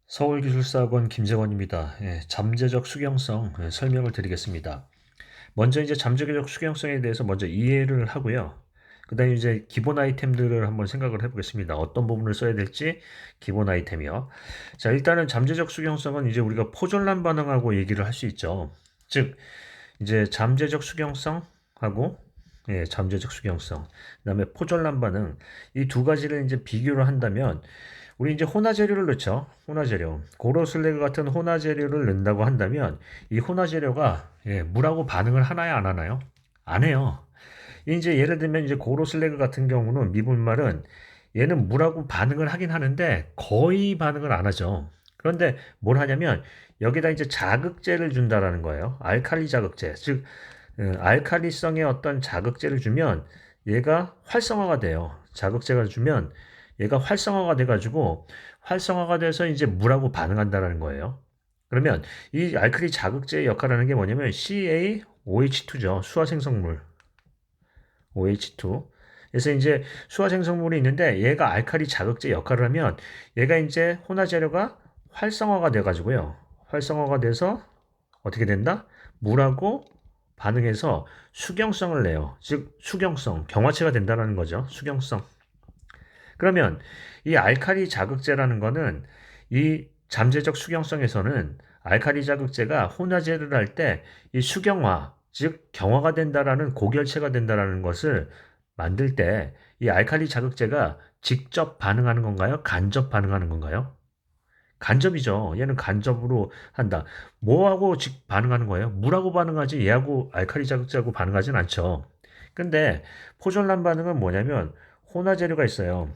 서울기술사학원 김재원입니다. 잠재적 수경성 설명을 드리겠습니다. 먼저 이제 잠재적 수경성에 대해서 먼저 이해를 하고요. 그다음에 이제 기본 아이템들을 한번 생각을 해보겠습니다. 어떤 부분을 써야 될지 기본 아이템이요. 자, 일단은 잠재적 수경성은 이제 우리가 포졸란 반응하고 얘기를 할 수 있죠. 즉, 이제 잠재적 수경성하고 잠재적 수경성, 그다음에 포졸란 반응 이 두 가지를 이제 비교를 한다면 우리 이제 혼화재료를 넣죠. 혼화재료. 고로슬래그 같은 혼화재료를 넣는다고 한다면 이 혼화재료가 물하고 반응을 하나요, 안 하나요? 안 해요. 이제 예를 들면 이제 고로슬래그 같은 경우는 미분말은 얘는 물하고 반응을 하긴 하는데 거의 반응을 안 하죠. 그런데 뭘 하냐면 여기다 이제 자극제를 준다라는 거예요. 알칼리 자극제. 즉 알칼리성의 어떤 자극제를 주면 얘가 활성화가 돼요. 자극제가 주면 얘가 활성화가 돼가지고 활성화가 돼서 이제 물하고 반응한다라는 거예요. 그러면 이 알칼리 자극제의 역할하는 게 뭐냐면 CaOH2죠. 수화생성물 OH2. 그래서 이제 수화생성물이 있는데 얘가 알칼리 자극제 역할을 하면 얘가 이제 혼화재료가 활성화가 돼가지고요. 활성화가 돼서 어떻게 된다? 물하고 반응해서 수경성을 내요. 즉 수경성, 경화체가 된다는 거죠. 수경성. 그러면 이 알칼리 자극제라는 거는 이 잠재적 수경성에서는 알칼리 자극제가 혼화제를 할 때 이 수경화, 즉 경화가 된다라는 고결체가 된다라는 것을 만들 때 이 알칼리 자극제가 직접 반응하는 건가요? 간접 반응하는 건가요? 간접이죠. 얘는 간접으로 한다. 뭐하고 즉 반응하는 거예요? 물하고 반응하지 얘하고 알칼리 자극제하고 반응하진 않죠. 근데 포졸란 반응은 뭐냐면 혼화재료가 있어요.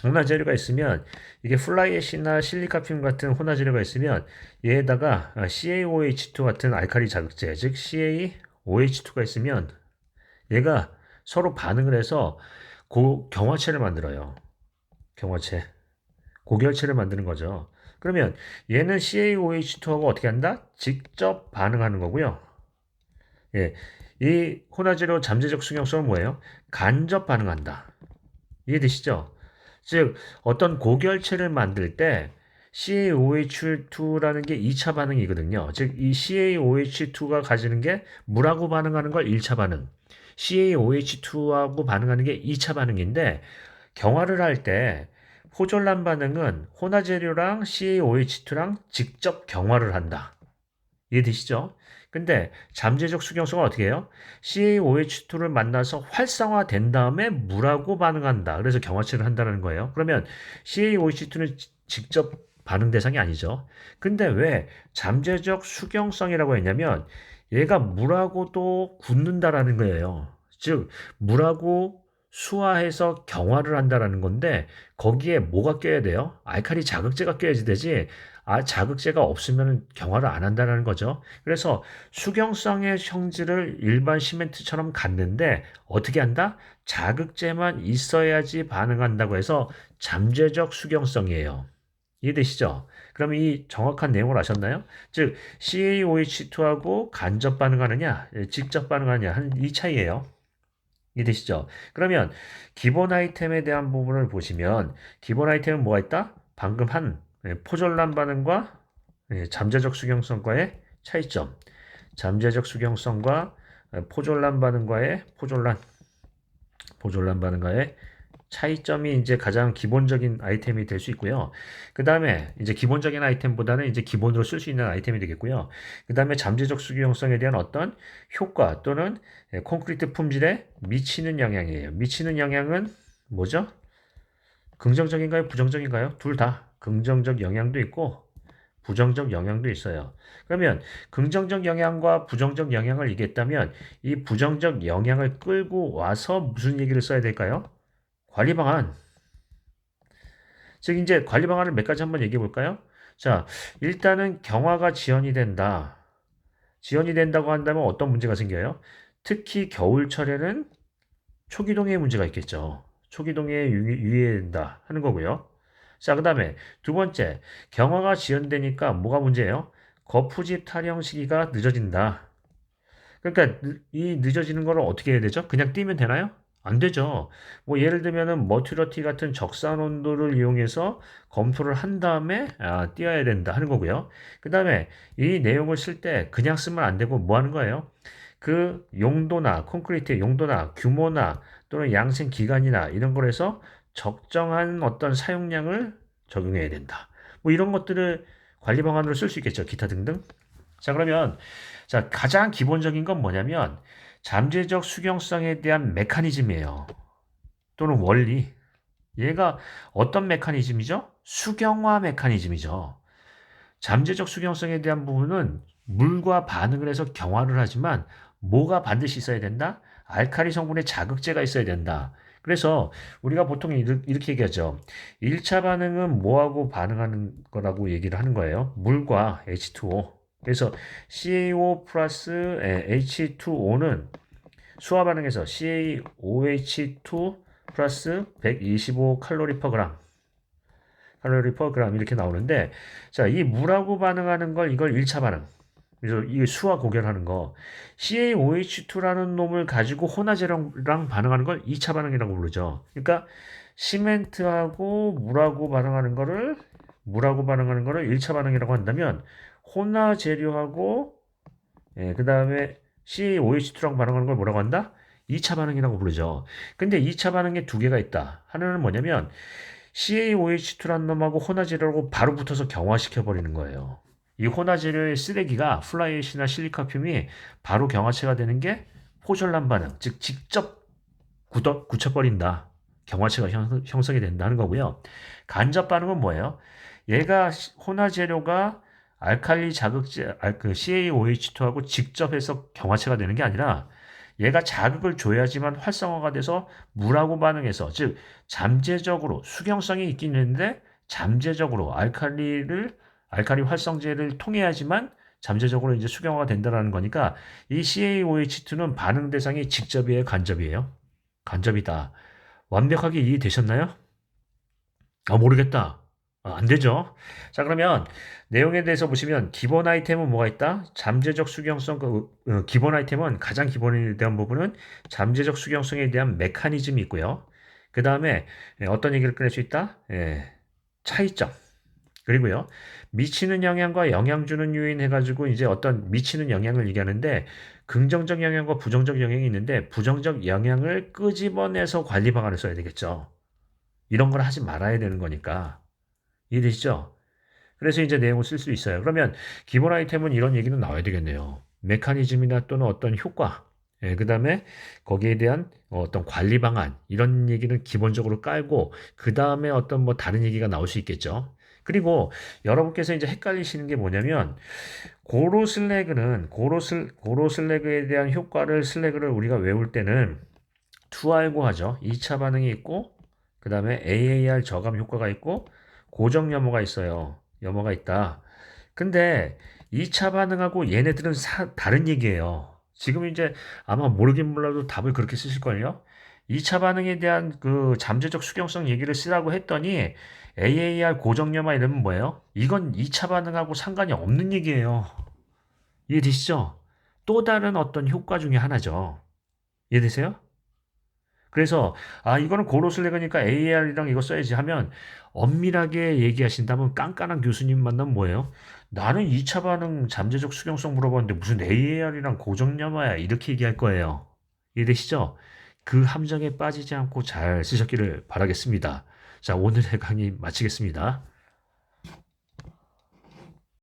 혼화재료가 있으면 이게 플라이애시나 실리카늄 같은 혼화재료가 있으면 얘에다가 CaOH2 같은 알칼리 자극제, 즉 CaOH2가 있으면 얘가 서로 반응을 해서 경화체를 만들어요. 경화체. 고결체를 만드는 거죠. 그러면 얘는 CaOH2하고 어떻게 한다? 직접 반응하는 거고요. 예. 이 혼화재료 잠재적 수용성은 뭐예요? 간접 반응한다. 이해되시죠? 즉 어떤 고결체를 만들 때 CaOH2라는 게 2차 반응이거든요. 즉 이 CaOH2가 가지는 게 물하고 반응하는 걸 1차 반응, CaOH2하고 반응하는 게 2차 반응인데 경화를 할 때 포졸란 반응은 혼화재료랑 CaOH2랑 직접 경화를 한다. 이해되시죠? 근데 잠재적 수경성은 어떻게 해요? CaOH2를 만나서 활성화된 다음에 물하고 반응한다. 그래서 경화체를 한다는 거예요. 그러면 CaOH2는 직접 반응 대상이 아니죠. 근데 왜 잠재적 수경성이라고 했냐면 얘가 물하고도 굳는다라는 거예요. 즉 물하고 수화해서 경화를 한다라는 건데 거기에 뭐가 껴야 돼요? 알칼리 자극제가 껴야지 되지. 자극제가 없으면 경화를 안 한다는 거죠. 그래서 수경성의 성질을 일반 시멘트처럼 갖는데 어떻게 한다? 자극제만 있어야지 반응한다고 해서 잠재적 수경성이에요. 이해되시죠? 그럼 이 정확한 내용을 아셨나요? 즉 CaOH2하고 간접 반응하느냐, 직접 반응하느냐 한 이 차이예요. 이해되시죠? 그러면 기본 아이템에 대한 부분을 보시면 기본 아이템은 뭐가 있다? 방금 한 포졸란 반응과 잠재적 수경성과의 차이점. 잠재적 수경성과 포졸란 반응과의 포졸란 반응과의 차이점이 이제 가장 기본적인 아이템이 될 수 있고요. 그 다음에 이제 기본적인 아이템보다는 이제 기본으로 쓸 수 있는 아이템이 되겠고요. 그 다음에 잠재적 수기용성에 대한 어떤 효과 또는 콘크리트 품질에 미치는 영향이에요. 미치는 영향은 뭐죠? 긍정적인가요? 부정적인가요? 둘 다 긍정적 영향도 있고 부정적 영향도 있어요. 그러면 긍정적 영향과 부정적 영향을 얘기했다면 이 부정적 영향을 끌고 와서 무슨 얘기를 써야 될까요? 관리 방안. 즉 이제 관리 방안을 몇 가지 한번 얘기해 볼까요? 자, 일단은 경화가 지연이 된다. 지연이 된다고 한다면 어떤 문제가 생겨요? 특히 겨울철에는 초기동의 문제가 있겠죠. 초기동에 유의해야 된다 하는 거고요. 자, 그 다음에 두 번째, 경화가 지연되니까 뭐가 문제예요? 거푸집 타령 시기가 늦어진다. 그러니까 이 늦어지는 거를 어떻게 해야 되죠? 그냥 뛰면 되나요? 안 되죠. 뭐 예를 들면은 머큐러티 같은 적산 온도를 이용해서 검토를 한 다음에 띄어야 된다 하는 거고요. 그 다음에 이 내용을 쓸 때 그냥 쓰면 안 되고 뭐 하는 거예요? 그 용도나 콘크리트의 용도나 규모나 또는 양생 기간이나 이런 거에서 적정한 어떤 사용량을 적용해야 된다. 뭐 이런 것들을 관리 방안으로 쓸 수 있겠죠. 기타 등등. 자, 그러면 자, 가장 기본적인 건 뭐냐면 잠재적 수경성에 대한 메커니즘이에요. 또는 원리. 얘가 어떤 메커니즘이죠? 수경화 메커니즘이죠. 잠재적 수경성에 대한 부분은 물과 반응을 해서 경화를 하지만 뭐가 반드시 있어야 된다? 알칼리 성분의 자극제가 있어야 된다. 그래서 우리가 보통 이렇게 얘기하죠. 1차 반응은 뭐하고 반응하는 거라고 얘기를 하는 거예요. 물과 H2O. 그래서 CaO 플러스 H2O는 수화 반응에서 CaOH2 플러스 125 칼로리 퍼 그램 칼로리 퍼 그램 이렇게 나오는데 자, 이 물하고 반응하는 걸 이걸 1차 반응. 그래서 이 수화 고결하는 거 CaOH2라는 놈을 가지고 혼화제랑 반응하는 걸 2차 반응이라고 부르죠. 그러니까 시멘트하고 물하고 반응하는 거를 1차 반응이라고 한다면 혼화재료하고 그다음에 CaOH2랑 반응하는 걸 뭐라고 한다? 2차 반응이라고 부르죠. 근데 2차 반응에 두 개가 있다. 하나는 뭐냐면 CaOH2라는 놈하고 혼화재료하고 바로 붙어서 경화시켜 버리는 거예요. 이 혼화재료의 쓰레기가 플라이애시나 실리카늄이 바로 경화체가 되는 게 포졸란 반응, 즉 직접 굳혀버린다. 경화체가 형성이 된다는 거고요. 간접 반응은 뭐예요? 얘가 혼화재료가 알칼리 자극제, 그 CaOH2하고 직접 해서 경화체가 되는 게 아니라 얘가 자극을 줘야지만 활성화가 돼서 물하고 반응해서 즉 잠재적으로 수경성이 있긴 있는데 잠재적으로 알칼리 활성제를 통해야지만 잠재적으로 이제 수경화가 된다는 거니까 이 CaOH2는 반응 대상이 직접이에요, 간접이에요? 간접이다. 완벽하게 이해되셨나요? 모르겠다. 안 되죠. 자, 그러면 내용에 대해서 보시면 기본 아이템은 뭐가 있다? 잠재적 수경성, 기본 아이템은 가장 기본에 대한 부분은 잠재적 수경성에 대한 메커니즘이 있고요. 그 다음에 어떤 얘기를 꺼낼 수 있다? 차이점. 그리고요. 미치는 영향과 영향 주는 요인 해가지고 이제 어떤 미치는 영향을 얘기하는데 긍정적 영향과 부정적 영향이 있는데 부정적 영향을 끄집어내서 관리 방안을 써야 되겠죠. 이런 걸 하지 말아야 되는 거니까. 이해되시죠? 그래서 이제 내용을 쓸 수 있어요. 그러면 기본 아이템은 이런 얘기는 나와야 되겠네요. 메커니즘이나 또는 어떤 효과, 그 다음에 거기에 대한 어떤 관리 방안, 이런 얘기는 기본적으로 깔고, 그 다음에 어떤 뭐 다른 얘기가 나올 수 있겠죠. 그리고 여러분께서 이제 헷갈리시는 게 뭐냐면, 고로 슬래그에 대한 슬래그를 우리가 외울 때는 2알고 하죠. 2차 반응이 있고, 그 다음에 AAR 저감 효과가 있고, 고정 염호가 있어요. 염호가 있다. 근데 2차 반응하고 얘네들은 다른 얘기예요. 지금 이제 아마 모르긴 몰라도 답을 그렇게 쓰실걸요? 2차 반응에 대한 그 잠재적 수경성 얘기를 쓰라고 했더니 AAR 고정염화 이러면 뭐예요? 이건 2차 반응하고 상관이 없는 얘기예요. 이해되시죠? 또 다른 어떤 효과 중에 하나죠. 이해되세요? 그래서 이거는 고로슬래그니까 AR이랑 이거 써야지 하면 엄밀하게 얘기하신다면 깐깐한 교수님 만나면 뭐예요? 나는 2차 반응 잠재적 수경성 물어봤는데 무슨 AR이랑 고정염화야 이렇게 얘기할 거예요. 이해되시죠? 그 함정에 빠지지 않고 잘 쓰셨기를 바라겠습니다. 자, 오늘의 강의 마치겠습니다.